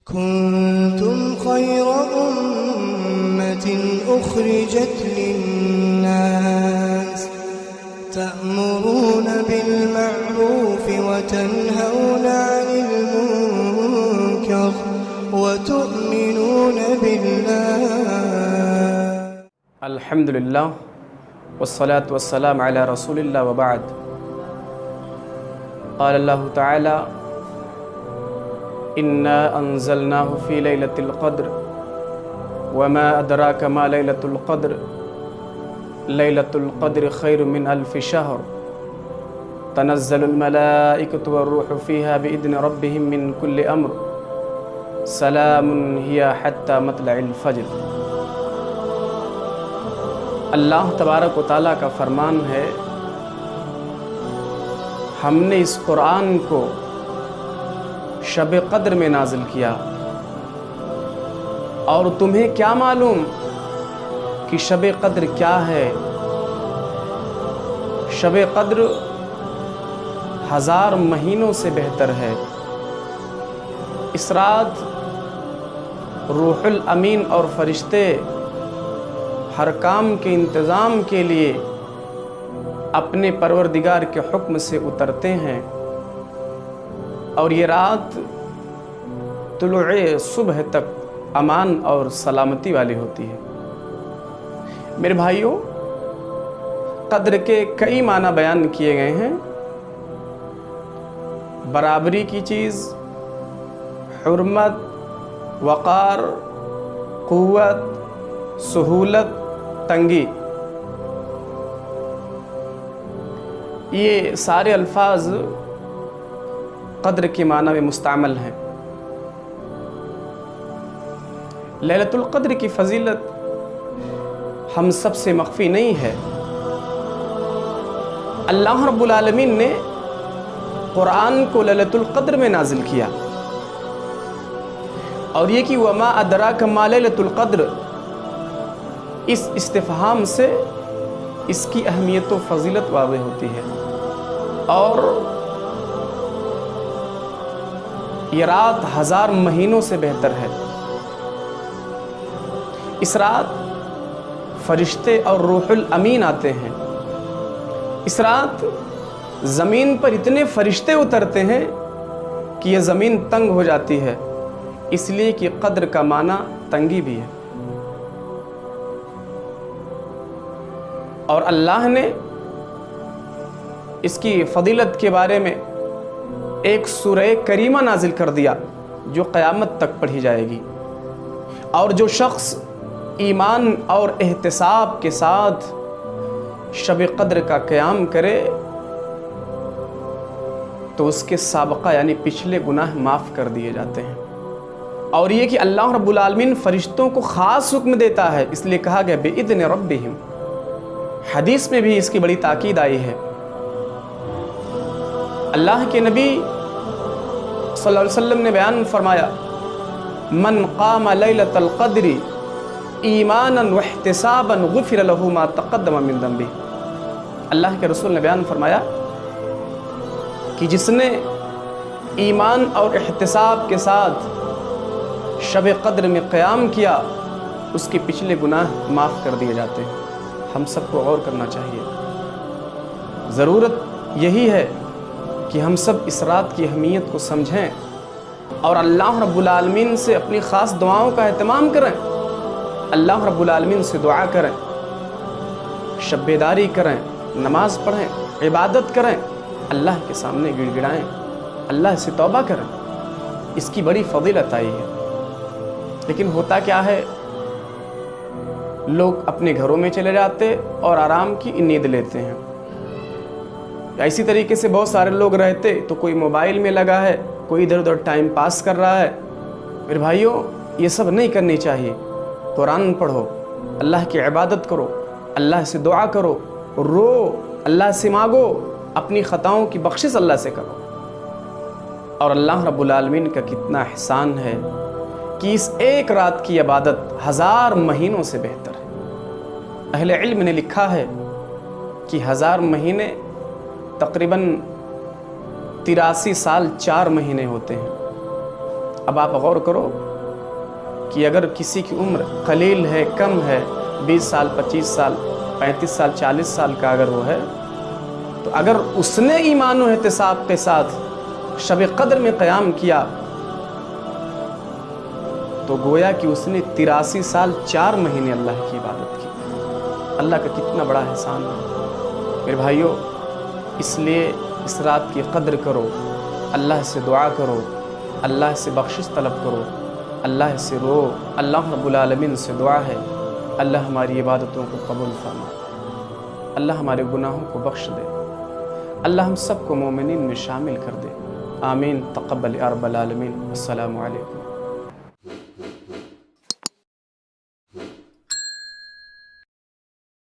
كنتم خير أمة أخرجت للناس تأمرون بالمعروف وتنهون عن المنكر وتؤمنون بالله. الحمد للہ والصلاة والسلام علی رسول اللہ وبعد. قال اللہ تعالی انا انزلناه فی لیلۃ القدر وما ادراک ما لیلۃ القدر لیلۃ القدر خیر من الف شہر تنزل الملائکۃ والروح فیہا بإذن ربہم من کل امر سلام ہی حتی مطلع الفجر. اللہ تبارک و تعالیٰ کا فرمان ہے، ہم نے اس قرآن کو شب قدر میں نازل کیا، اور تمہیں کیا معلوم کہ شب قدر کیا ہے؟ شب قدر 1000 مہینوں سے بہتر ہے. اس رات روح الامین اور فرشتے ہر کام کے انتظام کے لیے اپنے پروردگار کے حکم سے اترتے ہیں، اور یہ رات طلوع صبح تک امان اور سلامتی والی ہوتی ہے. میرے بھائیوں، قدر کے کئی معنی بیان کیے گئے ہیں. برابری کی چیز، حرمت، وقار، قوت، سہولت، تنگی، یہ سارے الفاظ قدر کے معنی میں مستعمل ہیں. لیلۃ القدر کی فضیلت ہم سب سے مخفی نہیں ہے. اللہ رب العالمین نے قرآن کو لیلۃ القدر میں نازل کیا، اور یہ کہ وما ادراک ما لیلۃ القدر، اس استفہام سے اس کی اہمیت و فضیلت واضح ہوتی ہے. اور یہ رات 1000 مہینوں سے بہتر ہے. اس رات فرشتے اور روح الامین آتے ہیں. اس رات زمین پر اتنے فرشتے اترتے ہیں کہ یہ زمین تنگ ہو جاتی ہے، اس لیے کہ قدر کا معنی تنگی بھی ہے. اور اللہ نے اس کی فضیلت کے بارے میں ایک سورہ کریمہ نازل کر دیا جو قیامت تک پڑھی جائے گی. اور جو شخص ایمان اور احتساب کے ساتھ شب قدر کا قیام کرے تو اس کے سابقہ یعنی پچھلے گناہ معاف کر دیے جاتے ہیں. اور یہ کہ اللہ رب العالمین فرشتوں کو خاص حکم دیتا ہے، اس لیے کہا گیا بِإِذْنِ رَبِّهِمْ. حدیث میں بھی اس کی بڑی تاکید آئی ہے. اللہ کے نبی صلی اللہ علیہ وسلم نے بیان فرمایا، من قام لیلۃ القدر ایمانا واحتسابا غفر له ما تقدم من ذنبه. اللہ کے رسول نے بیان فرمایا کہ جس نے ایمان اور احتساب کے ساتھ شب قدر میں قیام کیا، اس کے پچھلے گناہ معاف کر دیے جاتے ہیں. ہم سب کو غور کرنا چاہیے. ضرورت یہی ہے کہ ہم سب اس رات کی اہمیت کو سمجھیں اور اللہ رب العالمین سے اپنی خاص دعاؤں کا اہتمام کریں. اللہ رب العالمین سے دعا کریں، شب بیداری کریں، نماز پڑھیں، عبادت کریں، اللہ کے سامنے گڑ گڑائیں، اللہ سے توبہ کریں. اس کی بڑی فضیلت آئی ہے. لیکن ہوتا کیا ہے، لوگ اپنے گھروں میں چلے جاتے اور آرام کی نیند لیتے ہیں. اسی طریقے سے بہت سارے لوگ رہتے تو کوئی موبائل میں لگا ہے، کوئی ادھر ادھر ٹائم پاس کر رہا ہے. میرے بھائیوں، یہ سب نہیں کرنی چاہیے. قرآن پڑھو، اللہ کی عبادت کرو، اللہ سے دعا کرو، رو، اللہ سے مانگو، اپنی خطاؤں کی بخشش اللہ سے کرو. اور اللہ رب العالمین کا کتنا احسان ہے کہ اس ایک رات کی عبادت 1000 مہینوں سے بہتر ہے. اہل علم نے لکھا ہے کہ 1000 مہینے تقریباً 83 سال 4 مہینے ہوتے ہیں. اب آپ غور کرو کہ اگر کسی کی عمر قلیل ہے، کم ہے، 20 سال، 25 سال، 35 سال، 40 سال کا اگر وہ ہے، تو اگر اس نے ایمان و احتساب کے ساتھ شب قدر میں قیام کیا تو گویا کہ اس نے 83 سال 4 مہینے اللہ کی عبادت کی۔ اللہ کا کتنا بڑا احسان ہے میرے بھائیوں۔ اس لیے اس رات کی قدر کرو، اللہ سے دعا کرو، اللہ سے بخشش طلب کرو، اللہ سے رو۔ اللہ رب العالمین سے دعا ہے اللہ ہماری عبادتوں کو قبول فرما، اللہ ہمارے گناہوں کو بخش دے، اللہ ہم سب کو مومنین میں شامل کر دے، آمین۔ تقبل یا رب العالمین۔ السلام علیکم۔